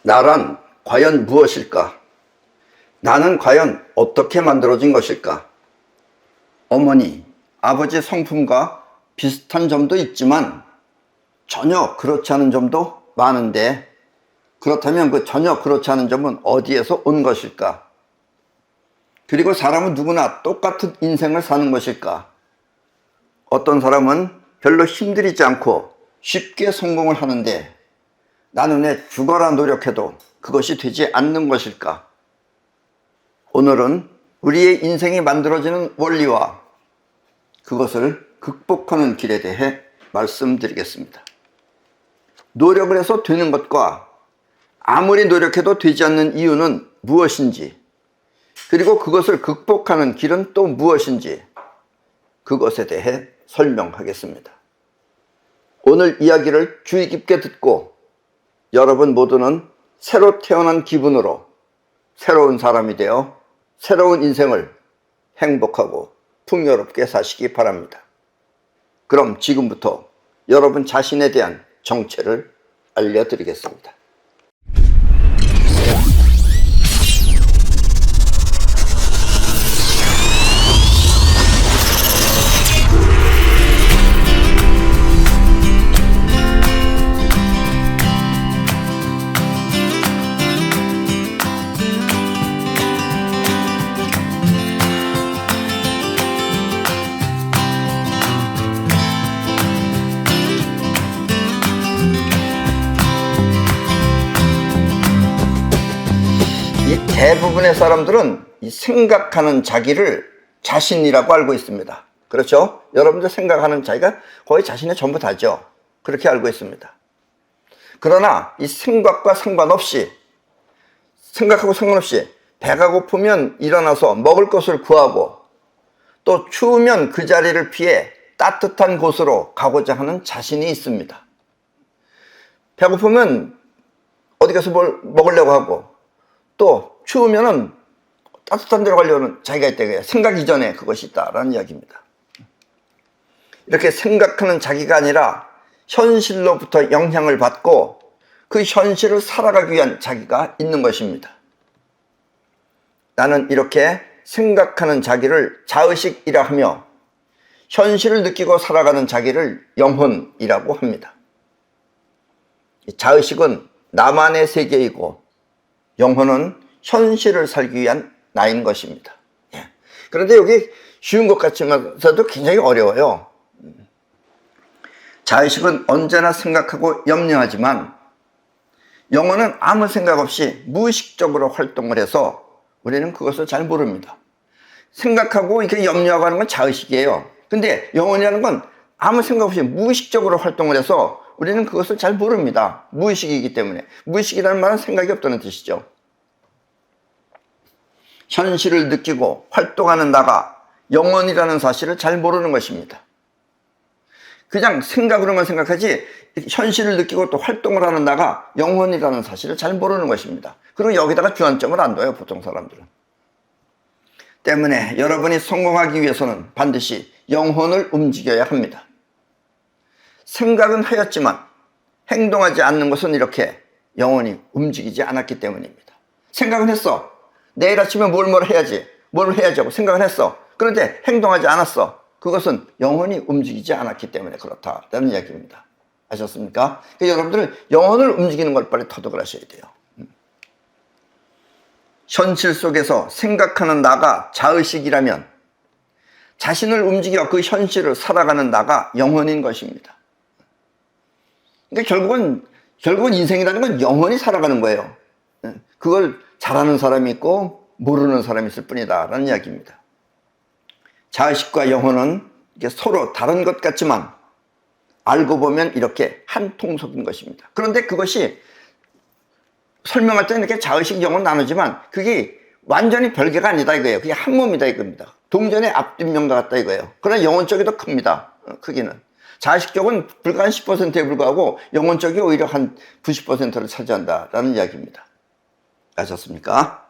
나란 과연 무엇일까? 나는 과연 어떻게 만들어진 것일까? 어머니, 아버지 성품과 비슷한 점도 있지만 전혀 그렇지 않은 점도 많은데, 그렇다면 그 전혀 그렇지 않은 점은 어디에서 온 것일까? 그리고 사람은 누구나 똑같은 인생을 사는 것일까? 어떤 사람은 별로 힘들이지 않고 쉽게 성공을 하는데 나는 왜 죽어라 노력해도 그것이 되지 않는 것일까? 오늘은 우리의 인생이 만들어지는 원리와 그것을 극복하는 길에 대해 말씀드리겠습니다. 노력을 해서 되는 것과 아무리 노력해도 되지 않는 이유는 무엇인지, 그리고 그것을 극복하는 길은 또 무엇인지, 그것에 대해 설명하겠습니다. 오늘 이야기를 주의 깊게 듣고 여러분 모두는 새로 태어난 기분으로 새로운 사람이 되어 새로운 인생을 행복하고 풍요롭게 사시기 바랍니다. 그럼 지금부터 여러분 자신에 대한 정체를 알려드리겠습니다. 대부분의 사람들은 이 생각하는 자기를 자신이라고 알고 있습니다. 그렇죠? 여러분들 생각하는 자기가 거의 자신의 전부 다죠. 그렇게 알고 있습니다. 그러나 이 생각과 상관없이, 생각하고 상관없이 배가 고프면 일어나서 먹을 것을 구하고 또 추우면 그 자리를 피해 따뜻한 곳으로 가고자 하는 자신이 있습니다. 배고프면 어디 가서 뭘 먹으려고 하고, 또 추우면은 따뜻한 데로 가려는 자기가 있다. 생각 이전에 그것이 있다라는 이야기입니다. 이렇게 생각하는 자기가 아니라 현실로부터 영향을 받고 그 현실을 살아가기 위한 자기가 있는 것입니다. 나는 이렇게 생각하는 자기를 자의식이라 하며 현실을 느끼고 살아가는 자기를 영혼이라고 합니다. 자의식은 나만의 세계이고 영혼은 현실을 살기 위한 나인 것입니다. 그런데 여기 쉬운 것 같지만서도 굉장히 어려워요. 자의식은 언제나 생각하고 염려하지만 영혼은 아무 생각 없이 무의식적으로 활동을 해서 우리는 그것을 잘 모릅니다. 생각하고 이렇게 염려하고 하는 건 자의식이에요. 근데 영혼이라는 건 아무 생각 없이 무의식적으로 활동을 해서 우리는 그것을 잘 모릅니다. 무의식이기 때문에. 무의식이라는 말은 생각이 없다는 뜻이죠. 현실을 느끼고 활동하는 나가 영혼이라는 사실을 잘 모르는 것입니다. 그냥 생각으로만 생각하지 현실을 느끼고 또 활동을 하는 나가 영혼이라는 사실을 잘 모르는 것입니다. 그리고 여기다가 주안점을 안 둬요, 보통 사람들은. 때문에 여러분이 성공하기 위해서는 반드시 영혼을 움직여야 합니다. 생각은 하였지만 행동하지 않는 것은 이렇게 영혼이 움직이지 않았기 때문입니다. 생각은 했어. 내일 아침에 뭘 해야지 하고 생각을 했어. 그런데 행동하지 않았어. 그것은 영혼이 움직이지 않았기 때문에 그렇다라는 이야기입니다. 아셨습니까? 그러니까 여러분들은 영혼을 움직이는 걸 빨리 터득을 하셔야 돼요. 현실 속에서 생각하는 나가 자의식이라면 자신을 움직여 그 현실을 살아가는 나가 영혼인 것입니다. 그러니까 결국은 인생이라는 건 영혼이 살아가는 거예요. 그걸 잘하는 사람이 있고 모르는 사람이 있을 뿐이다 라는 이야기입니다. 자의식과 영혼은 이게 서로 다른 것 같지만 알고 보면 이렇게 한 통속인 것입니다. 그런데 그것이 설명할 때는 이렇게 자의식, 영혼 나누지만 그게 완전히 별개가 아니다 이거예요. 그게 한 몸이다 이겁니다. 동전의 앞뒷면과 같다 이거예요. 그러나 영혼 쪽이 더 큽니다. 크기는. 자의식 쪽은 불과 한 10%에 불과하고 영혼 쪽이 오히려 한 90%를 차지한다라는 이야기입니다. 아셨습니까?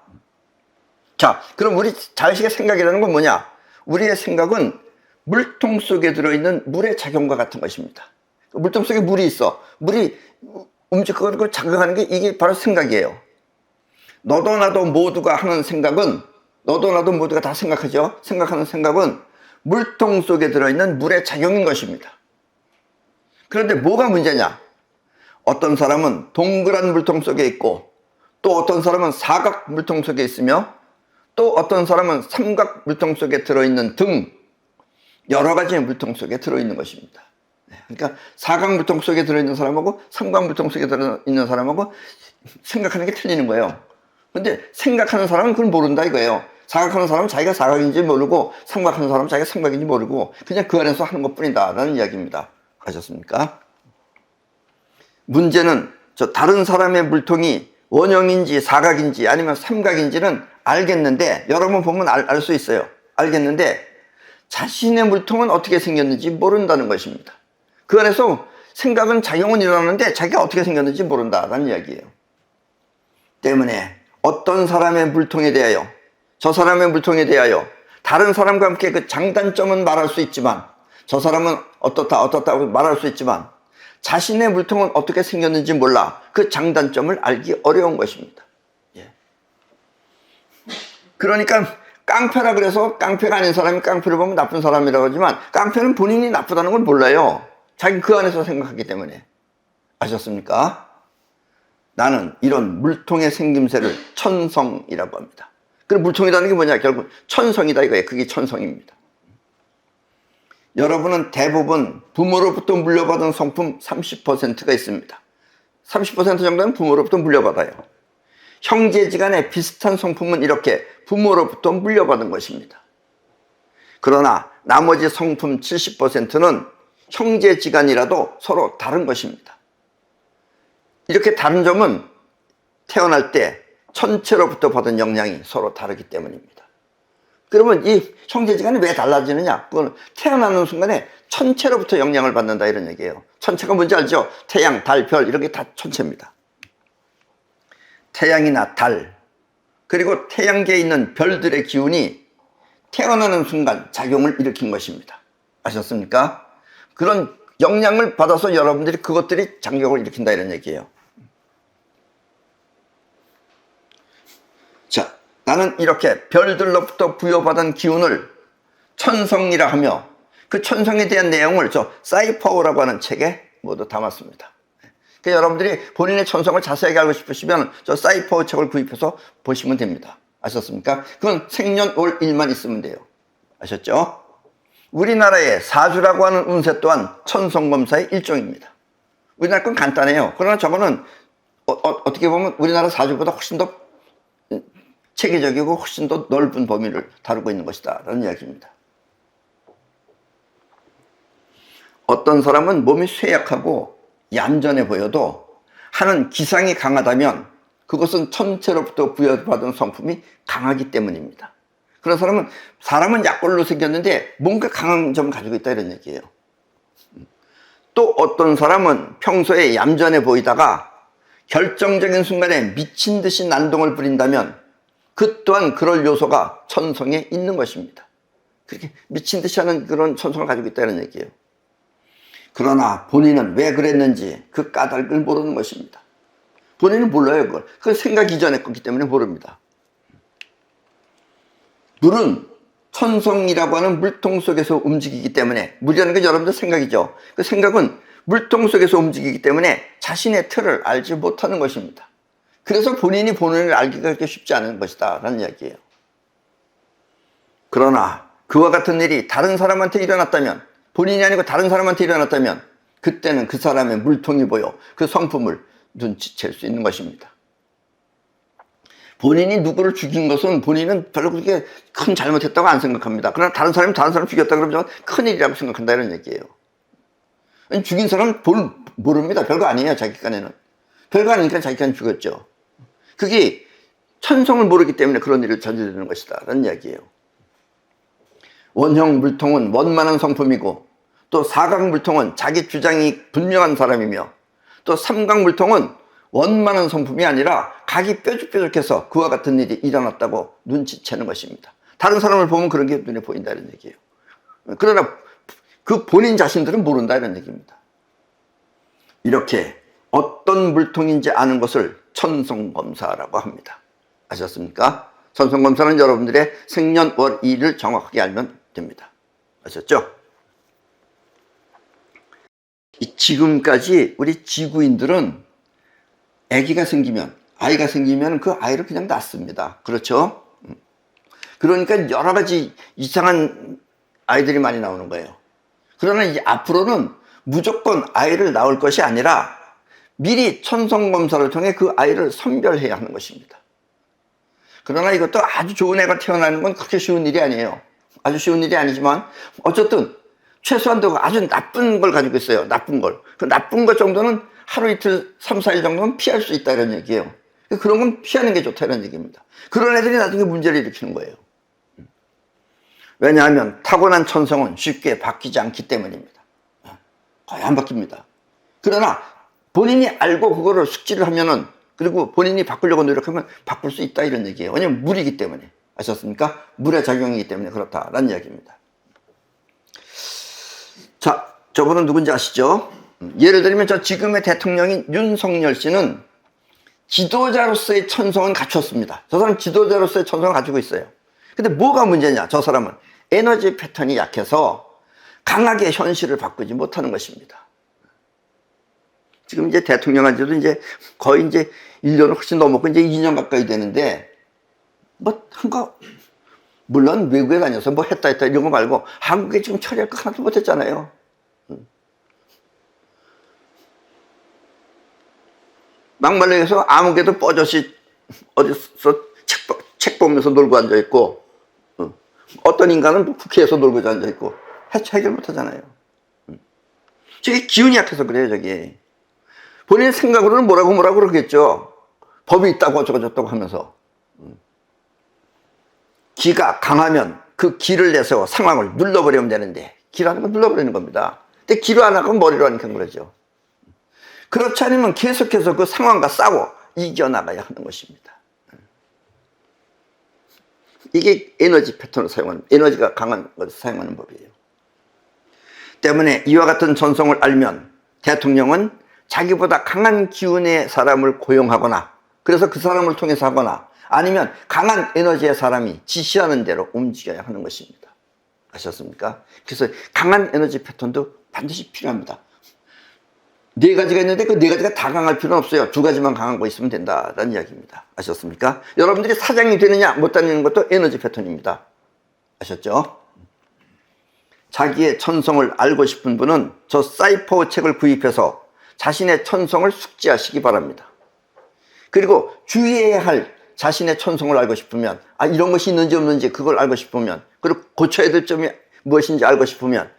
자, 그럼 우리 자의식의 생각이라는 건 뭐냐? 우리의 생각은 물통 속에 들어있는 물의 작용과 같은 것입니다. 물통 속에 물이 있어. 물이 그걸 자극하는 게 이게 바로 생각이에요. 너도 나도 모두가 하는 생각은, 너도 나도 모두가 다 생각하죠. 생각하는 생각은 물통 속에 들어있는 물의 작용인 것입니다. 그런데 뭐가 문제냐? 어떤 사람은 동그란 물통 속에 있고, 또 어떤 사람은 사각 물통 속에 있으며, 또 어떤 사람은 삼각 물통 속에 들어있는 등 여러 가지의 물통 속에 들어있는 것입니다. 그러니까 사각 물통 속에 들어있는 사람하고 삼각 물통 속에 들어있는 사람하고 생각하는 게 틀리는 거예요. 근데 생각하는 사람은 그걸 모른다 이거예요. 사각하는 사람은 자기가 사각인지 모르고, 삼각하는 사람은 자기가 삼각인지 모르고 그냥 그 안에서 하는 것 뿐이다 라는 이야기입니다. 아셨습니까? 문제는 저 다른 사람의 물통이 원형인지 사각인지 아니면 삼각인지는 알겠는데, 여러 번 보면 알 수 있어요. 알겠는데 자신의 물통은 어떻게 생겼는지 모른다는 것입니다. 그 안에서 생각은 작용은 일어나는데 자기가 어떻게 생겼는지 모른다라는 이야기예요. 때문에 어떤 사람의 물통에 대하여, 저 사람의 물통에 대하여 다른 사람과 함께 그 장단점은 말할 수 있지만, 저 사람은 어떻다고 말할 수 있지만 자신의 물통은 어떻게 생겼는지 몰라 그 장단점을 알기 어려운 것입니다. 예. 그러니까 깡패라 그래서 깡패가 아닌 사람이 깡패를 보면 나쁜 사람이라고 하지만, 깡패는 본인이 나쁘다는 걸 몰라요. 자기 그 안에서 생각하기 때문에. 아셨습니까? 나는 이런 물통의 생김새를 천성이라고 합니다. 그럼 물통이라는 게 뭐냐? 결국 천성이다 이거예요. 그게 천성입니다. 여러분은 대부분 부모로부터 물려받은 성품 30%가 있습니다. 30% 정도는 부모로부터 물려받아요. 형제지간에 비슷한 성품은 이렇게 부모로부터 물려받은 것입니다. 그러나 나머지 성품 70%는 형제지간이라도 서로 다른 것입니다. 이렇게 다른 점은 태어날 때 천체로부터 받은 영향이 서로 다르기 때문입니다. 그러면 이 형제지간이 왜 달라지느냐? 그건 태어나는 순간에 천체로부터 영향을 받는다 이런 얘기예요. 천체가 뭔지 알죠? 태양, 달, 별 이런 게 다 천체입니다. 태양이나 달, 그리고 태양계에 있는 별들의 기운이 태어나는 순간 작용을 일으킨 것입니다. 아셨습니까? 그런 영향을 받아서 여러분들이 그것들이 작용을 일으킨다 이런 얘기예요. 자, 나는 이렇게 별들로부터 부여받은 기운을 천성이라 하며, 그 천성에 대한 내용을 저 사이퍼라고 하는 책에 모두 담았습니다. 그러니까 여러분들이 본인의 천성을 자세하게 알고 싶으시면 저 사이퍼 책을 구입해서 보시면 됩니다. 아셨습니까? 그건 생년월일만 있으면 돼요. 아셨죠? 우리나라의 사주라고 하는 운세 또한 천성검사의 일종입니다. 우리나라 건 간단해요. 그러나 저거는 어떻게 보면 우리나라 사주보다 훨씬 더 체계적이고 훨씬 더 넓은 범위를 다루고 있는 것이다 라는 이야기입니다. 어떤 사람은 몸이 쇠약하고 얌전해 보여도 하는 기상이 강하다면 그것은 천체로부터 부여받은 성품이 강하기 때문입니다. 그런 사람은 약골로 생겼는데 뭔가 강한 점을 가지고 있다 이런 얘기예요. 또 어떤 사람은 평소에 얌전해 보이다가 결정적인 순간에 미친 듯이 난동을 부린다면 그 또한 그럴 요소가 천성에 있는 것입니다. 그렇게 미친 듯이 하는 그런 천성을 가지고 있다 이런 얘기예요. 그러나 본인은 왜 그랬는지 그 까닭을 모르는 것입니다. 본인은 몰라요. 그걸. 그 생각 이전에 거기 때문에 모릅니다. 물은 천성이라고 하는 물통 속에서 움직이기 때문에, 물이라는 건 여러분들 생각이죠. 그 생각은 물통 속에서 움직이기 때문에 자신의 틀을 알지 못하는 것입니다. 그래서 본인이 본인을 알기가 그렇게 쉽지 않은 것이다 라는 이야기예요. 그러나 그와 같은 일이 다른 사람한테 일어났다면, 본인이 아니고 다른 사람한테 일어났다면 그때는 그 사람의 물통이 보여 그 성품을 눈치챌 수 있는 것입니다. 본인이 누구를 죽인 것은 본인은 별로 그렇게 큰 잘못했다고 안 생각합니다. 그러나 다른 사람이 다른 사람을 죽였다 그러면 큰일이라고 생각한다 이런 얘기예요. 죽인 사람은 모릅니다. 별거 아니에요. 자기 간에는. 별거 아니니까 자기 간 죽였죠. 그게 천성을 모르기 때문에 그런 일을 저지르는 것이다 라는 이야기예요. 원형 물통은 원만한 성품이고, 또 사각 물통은 자기 주장이 분명한 사람이며, 또 삼각 물통은 원만한 성품이 아니라 각이 뾰족뾰족해서 그와 같은 일이 일어났다고 눈치채는 것입니다. 다른 사람을 보면 그런 게 눈에 보인다 이런 얘기예요. 그러나 그 본인 자신들은 모른다 이런 얘기입니다. 이렇게 어떤 물통인지 아는 것을 천성검사라고 합니다. 아셨습니까? 천성검사는 여러분들의 생년월일을 정확하게 알면 됩니다. 아셨죠? 지금까지 우리 지구인들은 아이가 생기면 그 아이를 그냥 낳습니다. 그렇죠? 그러니까 여러 가지 이상한 아이들이 많이 나오는 거예요. 그러나 이제 앞으로는 무조건 아이를 낳을 것이 아니라 미리 천성검사를 통해 그 아이를 선별해야 하는 것입니다. 그러나 이것도 아주 좋은 애가 태어나는 건 그렇게 쉬운 일이 아니에요. 아주 쉬운 일이 아니지만 어쨌든 최소한도 아주 나쁜 걸 가지고 있어요. 나쁜 걸. 그 나쁜 것 정도는 하루 이틀 3, 4일 정도는 피할 수 있다 이런 얘기예요. 그런 건 피하는 게 좋다 이런 얘기입니다. 그런 애들이 나중에 문제를 일으키는 거예요. 왜냐하면 타고난 천성은 쉽게 바뀌지 않기 때문입니다. 거의 안 바뀝니다. 그러나 본인이 알고 그거를 숙지를 하면은, 그리고 본인이 바꾸려고 노력하면 바꿀 수 있다 이런 얘기예요. 왜냐면 물이기 때문에. 아셨습니까? 물의 작용이기 때문에 그렇다라는 이야기입니다. 자, 저분은 누군지 아시죠? 예를 들면 저 지금의 대통령인 윤석열 씨는 지도자로서의 천성은 갖췄습니다. 저 사람은 지도자로서의 천성을 가지고 있어요. 근데 뭐가 문제냐? 저 사람은 에너지 패턴이 약해서 강하게 현실을 바꾸지 못하는 것입니다. 지금 이제 대통령 한 지도 이제 거의 이제 1년을 훨씬 넘었고 이제 2년 가까이 되는데 물론 외국에 다녀서 뭐 했다 이런 거 말고 한국에 지금 처리할 거 하나도 못했잖아요. 막말로 해서 아무개도 뻐젓이 어디서 책 보면서 놀고 앉아있고, 어떤 인간은 국회에서 놀고 앉아있고 해결 못하잖아요. 저게 기운이 약해서 그래요. 저게 본인 생각으로는 뭐라고 그러겠죠. 법이 있다고 어쩌고저쩌고 하면서. 기가 강하면 그 기를 내세워 상황을 눌러버리면 되는데, 기라는 건 눌러버리는 겁니다. 근데 기로 안 하고 머리로 하니까 그러죠. 그렇지 않으면 계속해서 그 상황과 싸워 이겨나가야 하는 것입니다. 이게 에너지 패턴을 에너지가 강한 것을 사용하는 법이에요. 때문에 이와 같은 전성을 알면 대통령은 자기보다 강한 기운의 사람을 고용하거나, 그래서 그 사람을 통해서 하거나, 아니면 강한 에너지의 사람이 지시하는 대로 움직여야 하는 것입니다. 아셨습니까? 그래서 강한 에너지 패턴도 반드시 필요합니다. 4가지가 있는데 그 4가지가 다 강할 필요는 없어요. 2가지만 강한 거 있으면 된다라는 이야기입니다. 아셨습니까? 여러분들이 사장이 되느냐 못 다니는 것도 에너지 패턴입니다. 아셨죠? 자기의 천성을 알고 싶은 분은 저 사이퍼 책을 구입해서 자신의 천성을 숙지하시기 바랍니다. 그리고 주의해야 할 자신의 천성을 알고 싶으면, 이런 것이 있는지 없는지 그걸 알고 싶으면, 그리고 고쳐야 될 점이 무엇인지 알고 싶으면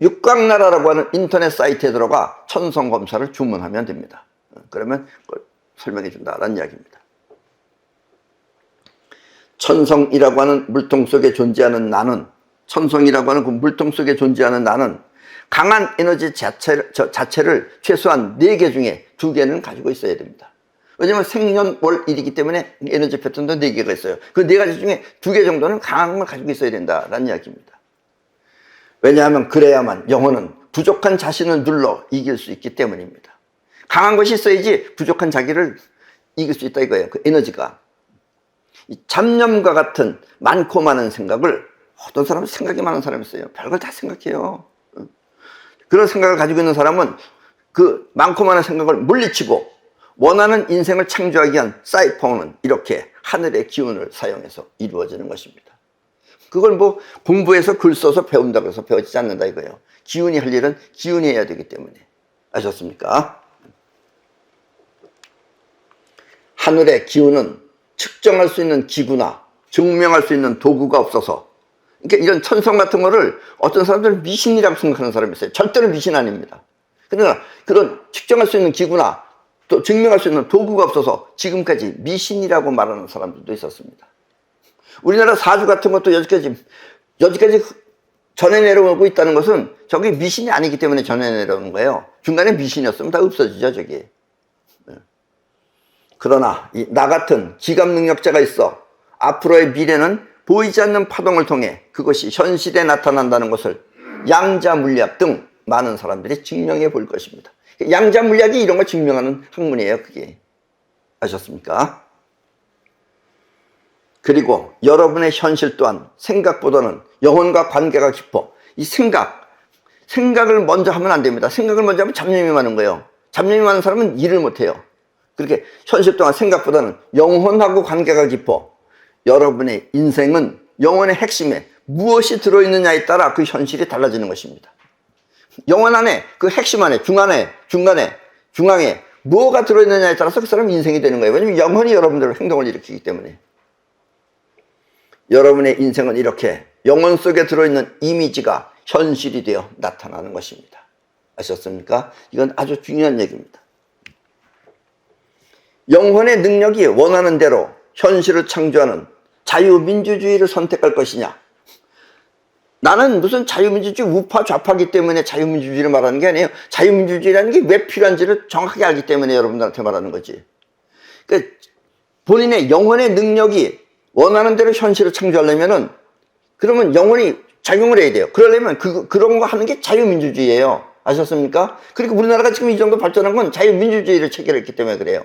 육각나라라고 하는 인터넷 사이트에 들어가 천성 검사를 주문하면 됩니다. 그러면 그걸 설명해 준다라는 이야기입니다. 천성이라고 하는 물통 속에 존재하는 나는, 천성이라고 하는 그 물통 속에 존재하는 나는 강한 에너지 자체를 최소한 4개 중에 2개는 가지고 있어야 됩니다. 왜냐하면 생년월일이기 때문에 에너지 패턴도 4개가 있어요. 그 4가지 중에 2개 정도는 강한 걸 가지고 있어야 된다라는 이야기입니다. 왜냐하면 그래야만 영혼은 부족한 자신을 눌러 이길 수 있기 때문입니다. 강한 것이 있어야지 부족한 자기를 이길 수 있다 이거예요. 그 에너지가. 이 잡념과 같은 많고 많은 생각을, 어떤 사람은 생각이 많은 사람이 있어요. 별걸 다 생각해요. 그런 생각을 가지고 있는 사람은 그 많고 많은 생각을 물리치고 원하는 인생을 창조하기 위한 사이퍼는 이렇게 하늘의 기운을 사용해서 이루어지는 것입니다. 그걸 뭐 공부해서 글 써서 배운다고 해서 배워지지 않는다 이거예요. 기운이 할 일은 기운이 해야 되기 때문에. 아셨습니까? 하늘의 기운은 측정할 수 있는 기구나 증명할 수 있는 도구가 없어서, 그러니까 이런 천성 같은 거를 어떤 사람들은 미신이라고 생각하는 사람이 있어요. 절대로 미신 아닙니다. 그러나 그런 측정할 수 있는 기구나 또 증명할 수 있는 도구가 없어서 지금까지 미신이라고 말하는 사람들도 있었습니다. 우리나라 사주 같은 것도 여기까지 전해 내려오고 있다는 것은 저게 미신이 아니기 때문에 전해 내려오는 거예요. 중간에 미신이었으면 다 없어지죠, 저게. 그러나 나 같은 기감 능력자가 있어 앞으로의 미래는 보이지 않는 파동을 통해 그것이 현실에 나타난다는 것을 양자 물리학 등 많은 사람들이 증명해 볼 것입니다. 양자 물리학이 이런 거 증명하는 학문이에요, 그게. 아셨습니까? 그리고 여러분의 현실 또한 생각보다는 영혼과 관계가 깊어. 이 생각을 먼저 하면 안 됩니다. 생각을 먼저 하면 잡념이 많은 거예요. 잡념이 많은 사람은 일을 못해요. 그렇게 현실 동안 생각보다는 영혼하고 관계가 깊어. 여러분의 인생은 영혼의 핵심에 무엇이 들어있느냐에 따라 그 현실이 달라지는 것입니다. 영혼 안에, 그 핵심 안에, 중간에, 중앙에 뭐가 들어있느냐에 따라서 그 사람 인생이 되는 거예요. 왜냐하면 영혼이 여러분들의 행동을 일으키기 때문에. 여러분의 인생은 이렇게 영혼 속에 들어있는 이미지가 현실이 되어 나타나는 것입니다. 아셨습니까? 이건 아주 중요한 얘기입니다. 영혼의 능력이 원하는 대로 현실을 창조하는 자유민주주의를 선택할 것이냐? 나는 무슨 자유민주주의 우파 좌파기 때문에 자유민주주의를 말하는 게 아니에요. 자유민주주의라는 게 왜 필요한지를 정확하게 알기 때문에 여러분들한테 말하는 거지. 그러니까 본인의 영혼의 능력이 원하는 대로 현실을 창조하려면은, 그러면 영혼이 작용을 해야 돼요. 그러려면 그런 거 하는 게 자유민주주의예요. 아셨습니까? 그러니까 우리나라가 지금 이 정도 발전한 건 자유민주주의를 체결했기 때문에 그래요.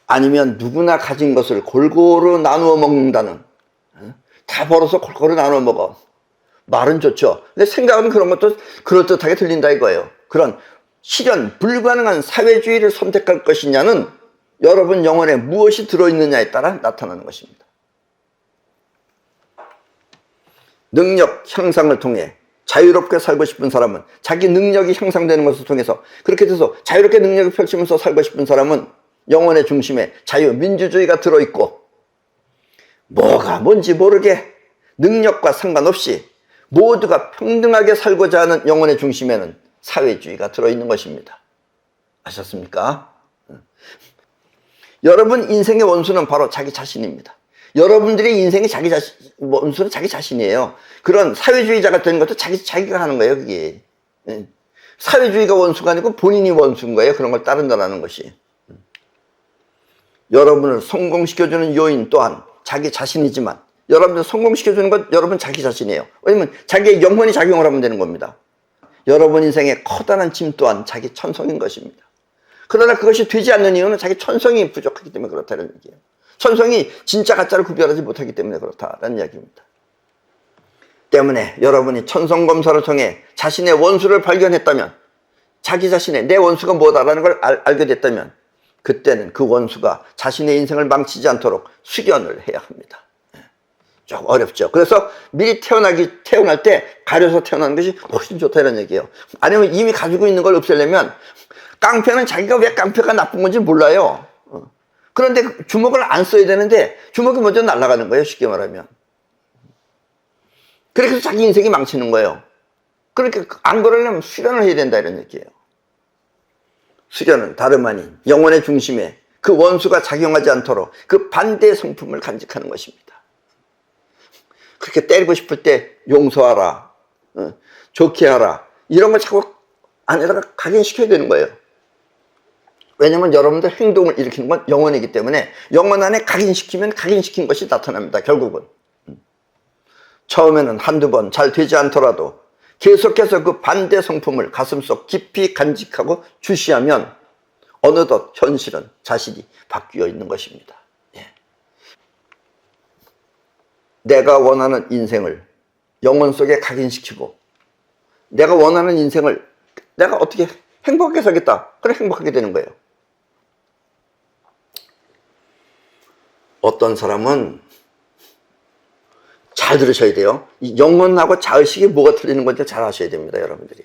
아니면 누구나 가진 것을 골고루 나누어 먹는다는, 다 벌어서 골고루 나누어 먹어. 말은 좋죠. 근데 생각은 그런 것도 그럴듯하게 들린다 이거예요. 그런 실현 불가능한 사회주의를 선택할 것이냐는 여러분 영혼에 무엇이 들어있느냐에 따라 나타나는 것입니다. 능력 향상을 통해 자유롭게 살고 싶은 사람은, 자기 능력이 향상되는 것을 통해서 그렇게 돼서 자유롭게 능력을 펼치면서 살고 싶은 사람은 영혼의 중심에 자유민주주의가 들어있고, 뭐가 뭔지 모르게 능력과 상관없이 모두가 평등하게 살고자 하는 영혼의 중심에는 사회주의가 들어있는 것입니다. 아셨습니까? 여러분 인생의 원수는 바로 자기 자신입니다. 여러분들의 인생의 원수는 자기 자신이에요. 그런 사회주의자가 되는 것도 자기가 하는 거예요, 그게. 사회주의가 원수가 아니고 본인이 원수인 거예요. 그런 걸 따른다는 것이. 여러분을 성공시켜주는 요인 또한 자기 자신이지만, 여러분들 성공시켜주는 건 여러분 자기 자신이에요. 왜냐면 자기의 영혼이 작용을 하면 되는 겁니다. 여러분 인생의 커다란 짐 또한 자기 천성인 것입니다. 그러나 그것이 되지 않는 이유는 자기 천성이 부족하기 때문에 그렇다는 얘기예요. 천성이 진짜 가짜를 구별하지 못하기 때문에 그렇다는 이야기입니다. 때문에 여러분이 천성 검사를 통해 자신의 원수를 발견했다면, 자기 자신의 내 원수가 뭐다라는 걸 알게 됐다면, 그때는 그 원수가 자신의 인생을 망치지 않도록 수련을 해야 합니다. 좀 어렵죠. 그래서 미리 태어날 때 가려서 태어나는 것이 훨씬 좋다 이런 얘기예요. 아니면 이미 가지고 있는 걸 없애려면, 깡패는 자기가 왜 깡패가 나쁜 건지 몰라요. 그런데 주먹을 안 써야 되는데 주먹이 먼저 날아가는 거예요, 쉽게 말하면. 그래서 자기 인생이 망치는 거예요. 그러니까 안 그러려면 수련을 해야 된다 이런 얘기예요. 수련은 다름 아닌 영혼의 중심에 그 원수가 작용하지 않도록 그 반대의 성품을 간직하는 것입니다. 그렇게 때리고 싶을 때 용서하라, 좋게 하라, 이런 걸 자꾸 안에다가 각인시켜야 되는 거예요. 왜냐면 여러분들 행동을 일으키는 건 영혼이기 때문에 영혼 안에 각인시키면 각인시킨 것이 나타납니다, 결국은. 처음에는 한두 번 잘 되지 않더라도 계속해서 그 반대 성품을 가슴속 깊이 간직하고 주시하면 어느덧 현실은 자신이 바뀌어 있는 것입니다. 예. 내가 원하는 인생을 영혼 속에 각인시키고, 내가 원하는 인생을 내가 어떻게 행복하게 살겠다, 그래 행복하게 되는 거예요. 어떤 사람은 잘 들으셔야 돼요. 이 영혼하고 자의식이 뭐가 틀리는 건지 잘 아셔야 됩니다, 여러분들이.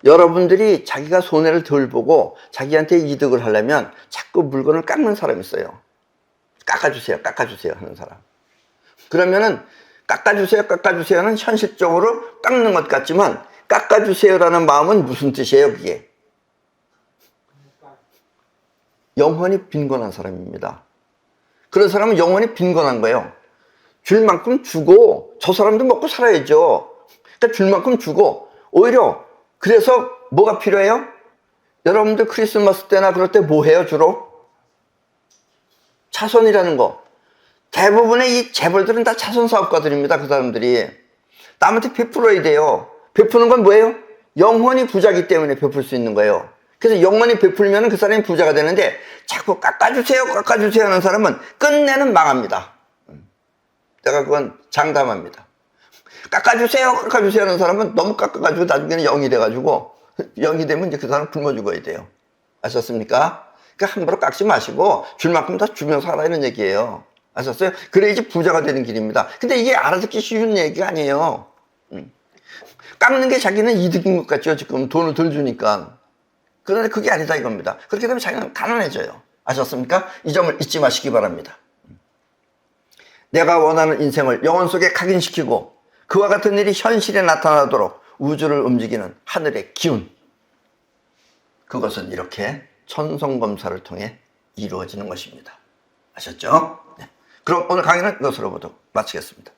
여러분들이 자기가 손해를 덜 보고 자기한테 이득을 하려면 자꾸 물건을 깎는 사람이 있어요. 깎아주세요, 깎아주세요 하는 사람. 그러면은 깎아주세요는 현실적으로 깎는 것 같지만, 깎아주세요라는 마음은 무슨 뜻이에요, 그게? 영혼이 빈곤한 사람입니다. 그런 사람은 영혼이 빈곤한 거예요. 줄 만큼 주고, 저 사람도 먹고 살아야죠. 그러니까 줄 만큼 주고, 오히려 그래서 뭐가 필요해요? 여러분들 크리스마스 때나 그럴 때 뭐 해요, 주로? 차선이라는 거. 대부분의 이 재벌들은 다 차선 사업가들입니다, 그 사람들이. 남한테 베풀어야 돼요. 베푸는 건 뭐예요? 영원히 부자기 때문에 베풀 수 있는 거예요. 그래서 영원히 베풀면 그 사람이 부자가 되는데 자꾸 깎아주세요 깎아주세요 하는 사람은 끝내는 망합니다. 내가 그건 장담합니다. 깎아주세요 깎아주세요 하는 사람은 너무 깎아가지고 나중에는 0이 돼가지고 0이 되면 이제 그 사람 굶어 죽어야 돼요. 아셨습니까? 그러니까 함부로 깎지 마시고 줄 만큼 다 주면서 살아 이런 얘기예요. 아셨어요? 그래야지 부자가 되는 길입니다. 근데 이게 알아듣기 쉬운 얘기가 아니에요. 깎는 게 자기는 이득인 것 같죠. 지금 돈을 덜 주니까. 그런데 그게 아니다 이겁니다. 그렇게 되면 자기는 가난해져요. 아셨습니까? 이 점을 잊지 마시기 바랍니다. 내가 원하는 인생을 영혼 속에 각인시키고 그와 같은 일이 현실에 나타나도록 우주를 움직이는 하늘의 기운, 그것은 이렇게 천성검사를 통해 이루어지는 것입니다. 아셨죠? 네. 그럼 오늘 강의는 이것으로 모두 마치겠습니다.